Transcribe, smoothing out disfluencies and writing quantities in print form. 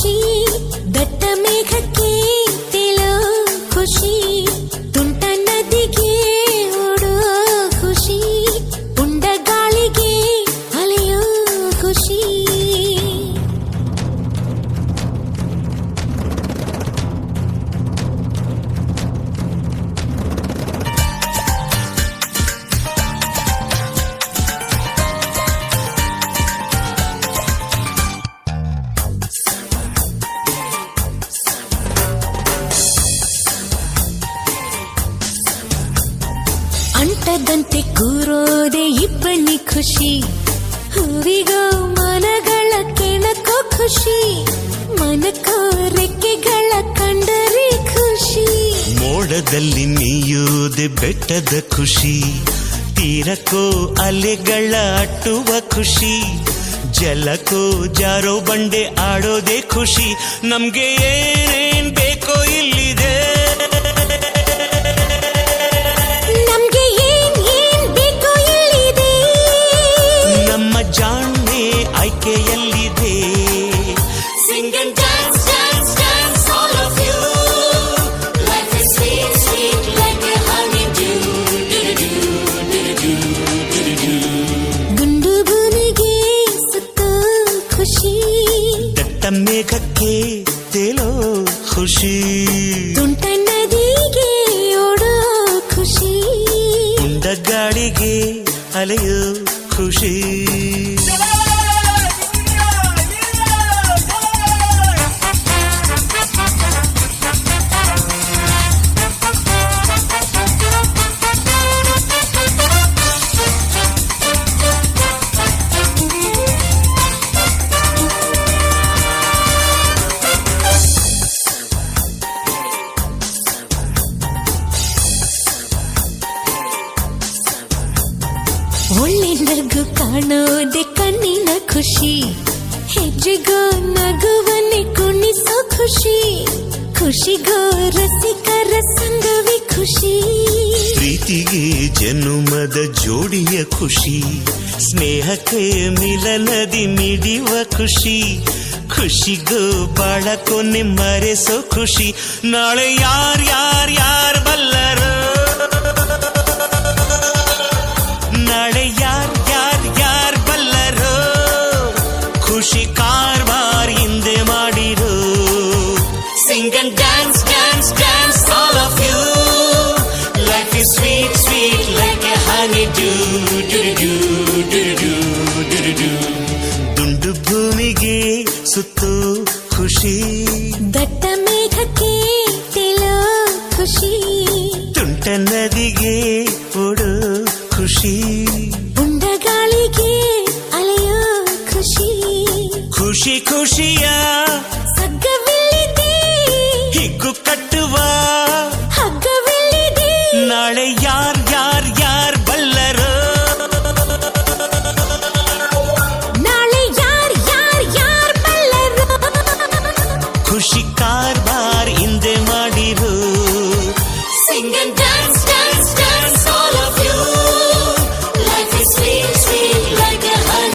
ಖುಷಿ ದಟ್ಟ ಮೇಘಕ್ಕೆ ತೇಲೋ ಖುಷಿ ತುಂಟ ನದಿಗೆ ಓಡೋ ಖುಷಿ ಉಂಡ ಗಾಳಿಗೆ ಅಲೆಯೋ ಖುಷಿ ಅಂಟದಂತೆ ಕೂರೋದೆ ಇಬ್ಬನಿ ಖುಷಿ ಹೂವಿಗೋ ಮನಗಳ ಕೆಣಕೋ ಖುಷಿ ಮನಕೋ ರೆಕ್ಕೆಗಳ ಕಂಡರೆ ಖುಷಿ ಮೋಡದಲ್ಲಿ ನೀಯೋದೆ ಬೆಟ್ಟದ ಖುಷಿ ತೀರಕ್ಕೋ ಅಲೆಗಳ ಅಟ್ಟುವ ಖುಷಿ ಜಲಕ್ಕೋ ಜಾರೋ ಬಂಡೆ ಆಡೋದೆ ಖುಷಿ ನಮ್ಗೆ ಏನೇನ್ ಬೇಕೋ ಇಲ್ಲಿದೆ ಜಾಣ್ಮೆ ಆಯ್ಕೆಯಲ್ಲಿದೆ Sing and dance, dance, dance, all of you. Life is sweet, sweet like a honeydew. ಗುಂಡು ಭೂಮಿಗೆ ಸುತ್ತೋ ಖುಷಿ ದಟ್ಟ ಮೇಘಕ್ಕೆ ತೇಲೋ ಖುಷಿ ತುಂಟ ನದಿಗೆ ಓಡೋ ಖುಷಿ ಉಂಡ ಗಾಳಿಗೆ ಅಲೆಯೋ ಖುಷಿ ಒಳ್ಳೆ ನಗು ಕಾಣೋದೆ ಕಣ್ಣಿನ ಖುಷಿ ಹೆಜ್ಜೆಗೋ ನಗುವನ್ನೇ ಕುಣಿಸೋ ಖುಷಿ ಖುಷಿಗೋ ರಸಿಕರ ಸಂಗವೇ ಖುಷಿ ಪ್ರೀತಿಗೆ ಜನುಮದ ಜೋಡಿಯ ಖುಷಿ ಸ್ನೇಹಕ್ಕೆ ಮಿಲನದಿ ಮಿಡಿಯುವ ಖುಷಿ ಖುಷಿಗೋ ಬಾಳ ಕೊನೆ ಮರೆಸೋ ಖುಷಿ ನಾಳೆ ಯಾರ್ ಬಲ್ಲರು ನಾಳೆ ಯಾರ್ ಬಲ್ಲರೋ ಖುಷಿ ಕಾರ್ಬಾರ್ ಹಿಂದೆ ಮಾಡಿರೋ Sing and dance, dance, dance, all of you. Life is sweet, sweet like a honeydew. ದುಂಡು ಭೂಮಿಗೆ ಸುತ್ತೋ ಖುಷಿ ದಟ್ಟ ಮೇಘಕ್ಕೆ ತೇಲೋ ಖುಷಿ ತುಂಟ ನದಿಗೆ ಓಡೋ ಖುಷಿ ಉಂಡ ಗಾಳಿಗೆ ಅಲೆಯೋ ಖುಷಿ ಖುಷಿಯ